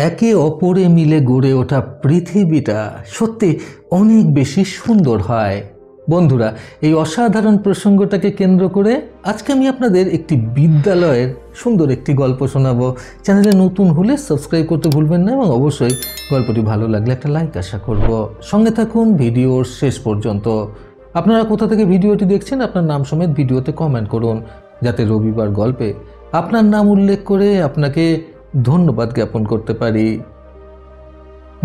একে অপরে মিলে গড়ে ওঠা পৃথিবীটা সত্যি অনেক বেশি সুন্দর হয়। বন্ধুরা, এই অসাধারণ প্রসঙ্গটাকে কেন্দ্র করে আজকে আমি আপনাদের একটি বিদ্যালয়ের সুন্দর একটি গল্প শোনাবো। চ্যানেলে নতুন হলে সাবস্ক্রাইব করতে ভুলবেন না এবং অবশ্যই গল্পটি ভালো লাগলে একটা লাইক আশা করব। সঙ্গে থাকুন ভিডিওর শেষ পর্যন্ত। আপনারা কোথা থেকে ভিডিওটি দেখছেন আপনার নাম সমেত ভিডিওতে কমেন্ট করুন, যাতে রবিবার গল্পে আপনার নাম উল্লেখ করে আপনাকে ধন্যবাদ জ্ঞাপন করতে পারি।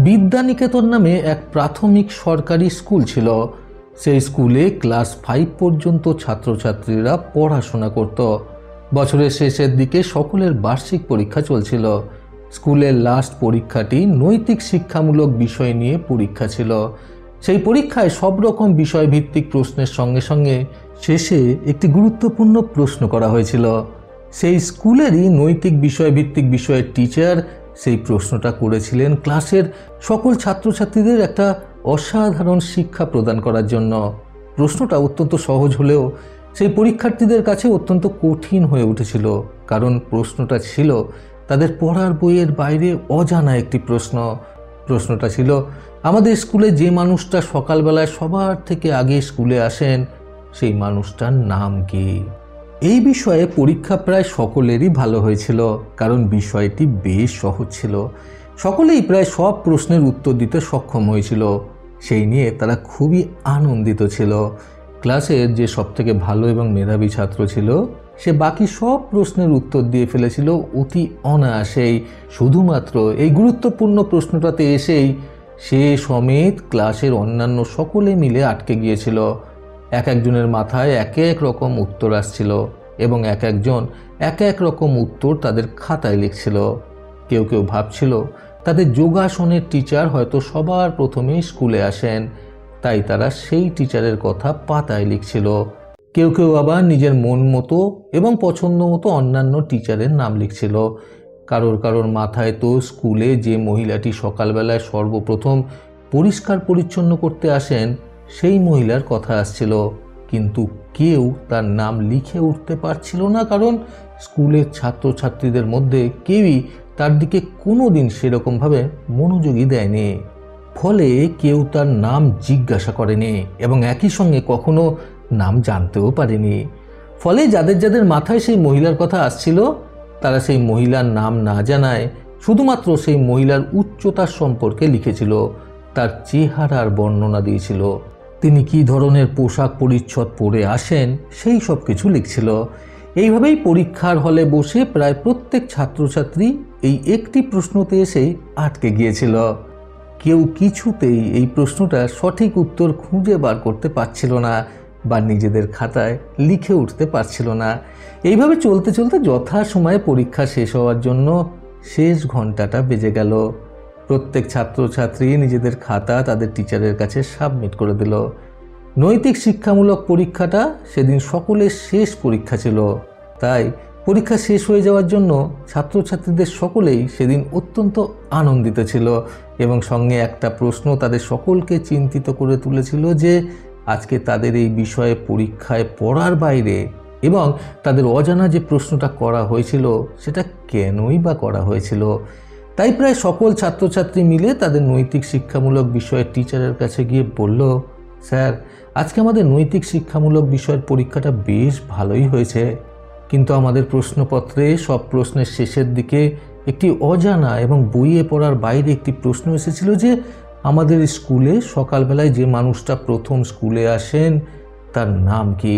বিদ্যানিকেতন নামে এক প্রাথমিক সরকারি স্কুল ছিল। সেই স্কুলে ক্লাস 5 পর্যন্ত ছাত্রছাত্রীরা পড়াশোনা করত। বছরের শেষের দিকে সকলের বার্ষিক পরীক্ষা চলছিল। স্কুলের লাস্ট পরীক্ষাটি নৈতিক শিক্ষামূলক বিষয় নিয়ে পরীক্ষা ছিল। সেই পরীক্ষায় সব রকম বিষয়ভিত্তিক প্রশ্নের সঙ্গে সঙ্গে শেষে একটি গুরুত্বপূর্ণ প্রশ্ন করা হয়েছিল। সেই স্কুলেরই নৈতিক বিষয়ভিত্তিক বিষয়ের টিচার সেই প্রশ্নটা করেছিলেন ক্লাসের সকল ছাত্রছাত্রীদের একটা অসাধারণ শিক্ষা প্রদান করার জন্য। প্রশ্নটা অত্যন্ত সহজ হলেও সেই পরীক্ষার্থীদের কাছে অত্যন্ত কঠিন হয়ে উঠেছিল, কারণ প্রশ্নটা ছিল তাদের পড়ার বইয়ের বাইরে অজানা একটি প্রশ্ন। প্রশ্নটা ছিল, আমাদের স্কুলে যে মানুষটা সকালবেলায় সবার থেকে আগে স্কুলে আসেন সেই মানুষটার নাম কি? এই বিষয়ে পরীক্ষা প্রায় সকলেরই ভালো হয়েছিল, কারণ বিষয়টি বেশ সহজ ছিল। সকলেই প্রায় সব প্রশ্নের উত্তর দিতে সক্ষম হয়েছিল। সেই নিয়ে তারা খুবই আনন্দিত ছিল। ক্লাসের যে সবথেকে ভালো এবং মেধাবী ছাত্র ছিল সে বাকি সব প্রশ্নের উত্তর দিয়ে ফেলেছিল অতি অনায়াসেই। শুধুমাত্র এই গুরুত্বপূর্ণ প্রশ্নটাতে এসেই সে সমেত ক্লাসের অন্যান্য সকলে মিলে আটকে গিয়েছিল। এক একজনের মাথায় এক এক রকম উত্তর আসছিল এবং এক একজন এক এক রকম উত্তর তাদের খাতায় লিখছিল। কেউ কেউ ভাবছিল তাদের যোগাসনের টিচার হয়তো সবার প্রথমেই স্কুলে আসেন, তাই তারা সেই টিচারের কথা পাতায় লিখছিল। কেউ কেউ আবার নিজের মন মতো এবং পছন্দ মতো অন্যান্য টিচারের নাম লিখছিল। কারোর কারোর মাথায় তো স্কুলে যে মহিলাটি সকালবেলায় সর্বপ্রথম পরিষ্কার পরিচ্ছন্ন করতে আসেন সেই মহিলার কথা আসছিল, কিন্তু কেউ তার নাম লিখে উঠতে পারছিল না, কারণ স্কুলের ছাত্রছাত্রীদের মধ্যে কেউই তার দিকে কোনো দিন সেরকমভাবে মনোযোগী দেয়নি। ফলে কেউ তার নাম জিজ্ঞাসা করেনি এবং একই সঙ্গে কখনো নাম জানতেও পারেনি। ফলে যাদের যাদের মাথায় সেই মহিলার কথা আসছিল তারা সেই মহিলার নাম না জানায় শুধুমাত্র সেই মহিলার উচ্চতার সম্পর্কে লিখেছিল, তার চেহারার বর্ণনা দিয়েছিল, তিনি কি ধরনের পোশাক পরিচ্ছদ পরে আসেন সেই সব কিছু লিখছিল। এইভাবেই পরীক্ষার হলে বসে প্রায় প্রত্যেক ছাত্রছাত্রী এই একটি প্রশ্নতে এসেই আটকে গিয়েছিল। কেউ কিছুতেই এই প্রশ্নটার সঠিক উত্তর খুঁজে বার করতে পারছিল না বা নিজেদের খাতায় লিখে উঠতে পারছিল না। এইভাবে চলতে চলতে যথাসময়ে পরীক্ষা শেষ হওয়ার জন্য শেষ ঘন্টাটা বেজে গেল। প্রত্যেক ছাত্রছাত্রী নিজেদের খাতা তাদের টিচারের কাছে সাবমিট করে দিল। নৈতিক শিক্ষামূলক পরীক্ষাটা সেদিন সকলের শেষ পরীক্ষা ছিল, তাই পরীক্ষা শেষ হয়ে যাওয়ার জন্য ছাত্রছাত্রীদের সকলেই সেদিন অত্যন্ত আনন্দিত ছিল এবং সঙ্গে একটা প্রশ্ন তাদের সকলকে চিন্তিত করে তুলেছিল যে আজকে তাদের এই বিষয়ে পরীক্ষায় পড়ার বাইরে এবং তাদের অজানা যে প্রশ্নটা করা হয়েছিল সেটা কেনই বা করা হয়েছিল। তাই প্রায় সকল ছাত্রছাত্রী মিলে তাদের নৈতিক শিক্ষামূলক বিষয়ের টিচারের কাছে গিয়ে বলল, স্যার, আজকে আমাদের নৈতিক শিক্ষামূলক বিষয়ের পরীক্ষাটা বেশ ভালোই হয়েছে, কিন্তু আমাদের প্রশ্নপত্রে সব প্রশ্নের শেষের দিকে একটি অজানা এবং বইয়ে পড়ার বাইরে একটি প্রশ্ন এসেছিল যে আমাদের স্কুলে সকালবেলায় যে মানুষটা প্রথম স্কুলে আসেন তার নাম কি?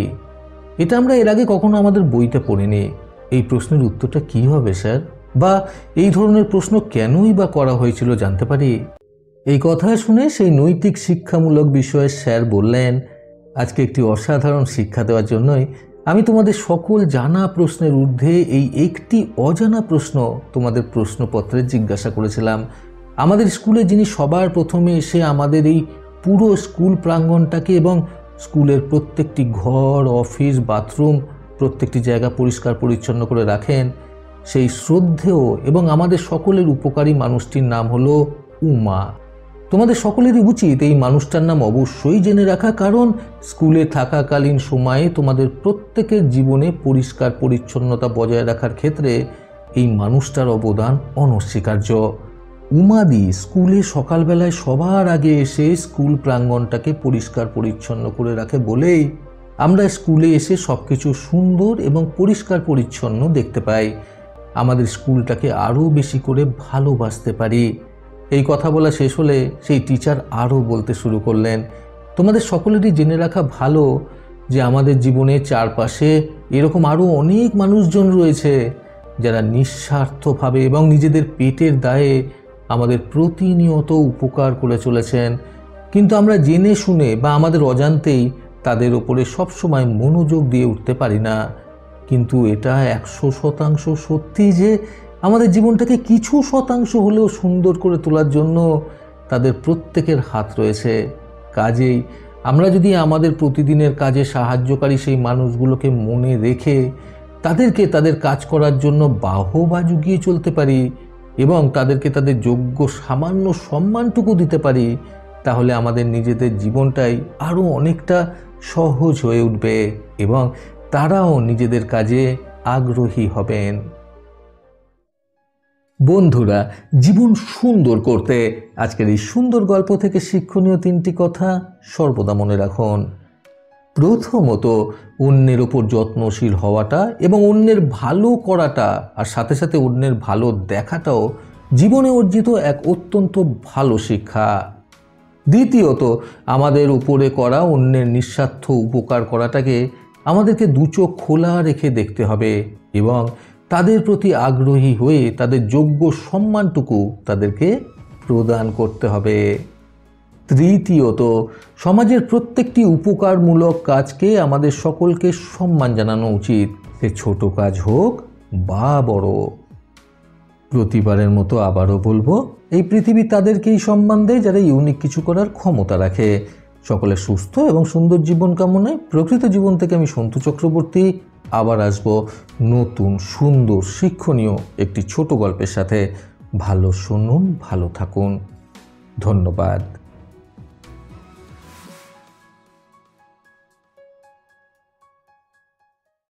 এটা আমরা এর আগে কখনো আমাদের বইতে পড়িনি। এই প্রশ্নের উত্তরটা কি হবে স্যার? বা এই ধরনের প্রশ্ন কেনই বা করা হয়েছিল জানতে পারি? এই কথা শুনে সেই নৈতিক শিক্ষামূলক বিষয়ের স্যার বললেন, আজকে একটি অসাধারণ শিক্ষা দেওয়ার জন্যই আমি তোমাদের সকল জানা প্রশ্নের ঊর্ধ্বে এই একটি অজানা প্রশ্ন তোমাদের প্রশ্নপত্রে জিজ্ঞাসা করেছিলাম। আমাদের স্কুলে যিনি সবার প্রথমে এসে আমাদের এই পুরো স্কুল প্রাঙ্গণটাকে এবং স্কুলের প্রত্যেকটি ঘর, অফিস, বাথরুম প্রত্যেকটি জায়গা পরিষ্কার পরিচ্ছন্ন করে রাখেন, সেই শ্রদ্ধেয় এবং আমাদের সকলের উপকারী মানুষটির নাম হলো উমা। তোমাদের সকলেরই উচিত এই মানুষটার নাম অবশ্যই জেনে রাখা, কারণ স্কুলে থাকাকালীন সময়ে তোমাদের প্রত্যেকের জীবনে পরিষ্কার পরিচ্ছন্নতা বজায় রাখার ক্ষেত্রে এই মানুষটার অবদান অনস্বীকার্য। উমাদি স্কুলে সকালবেলায় সবার আগে এসে স্কুল প্রাঙ্গণটাকে পরিষ্কার পরিচ্ছন্ন করে রাখে বলেই আমরা স্কুলে এসে সবকিছু সুন্দর এবং পরিষ্কার পরিচ্ছন্ন দেখতে পাই। আমাদের স্কুলটাকে আরও বেশি করে ভালোবাসতে পারি। এই কথা বলা শেষ হলে সেই টিচার আরও বলতে শুরু করলেন, তোমাদের সকলেরই জেনে রাখা ভালো যে আমাদের জীবনের চারপাশে এরকম আরও অনেক মানুষজন রয়েছে যারা নিঃস্বার্থভাবে এবং নিজেদের পেটের দায়ে আমাদের প্রতিনিয়ত উপকার করে চলেছেন, কিন্তু আমরা জেনে শুনে বা আমাদের অজান্তেই তাদের ওপরে সবসময় মনোযোগ দিয়ে উঠতে পারি না। কিন্তু এটা 100% সত্যি যে আমাদের জীবনটাকে কিছু শতাংশ হলেও সুন্দর করে তোলার জন্য তাদের প্রত্যেকের হাত রয়েছে। কাজেই আমরা যদি আমাদের প্রতিদিনের কাজে সাহায্যকারী সেই মানুষগুলোকে মনে রেখে তাদেরকে তাদের কাজ করার জন্য বাহবা জুগিয়ে চলতে পারি এবং তাদেরকে তাদের যোগ্য সামান্য সম্মানটুকু দিতে পারি, তাহলে আমাদের নিজেদের জীবনটাই আরও অনেকটা সহজ হয়ে উঠবে এবং তারাও নিজেদের কাজে আগ্রহী হবেন। বন্ধুরা, জীবন সুন্দর করতে আজকের এই সুন্দর গল্প থেকে শিক্ষণীয় 3টি কথা সর্বদা মনে রাখুন। প্রথমত, অন্যের ওপর যত্নশীল হওয়াটা এবং অন্যের ভালো করাটা আর সাথে সাথে অন্যের ভালো দেখাটাও জীবনে অর্জিত এক অত্যন্ত ভালো শিক্ষা। দ্বিতীয়ত, আমাদের উপরে করা অন্যের নিঃস্বার্থ উপকার করাটাকে আমাদেরকে দুচোখ খোলা রেখে দেখতে হবে এবং তাদের প্রতি আগ্রহী হয়ে তাদের যোগ্য সম্মানটুকু তাদেরকে প্রদান করতে হবে। তৃতীয়ত, সমাজের প্রত্যেকটি উপকারমূলক কাজকে আমাদের সকলকে সম্মান জানানো উচিত, সে ছোট কাজ হোক বা বড়। প্রতিবারের মতো আবারও বলবো, এই পৃথিবী তাদেরকেই সম্মান দেয় যারা ইউনিক কিছু করার ক্ষমতা রাখে। সকলের সুস্থ এবং সুন্দর জীবন কামনায় প্রকৃত জীবন থেকে আমি সন্তু চক্রবর্তী আবার আসবো নতুন সুন্দর শিক্ষণীয় একটি ছোট গল্পের সাথে। ভালো শুনুন, ভালো থাকুন। ধন্যবাদ।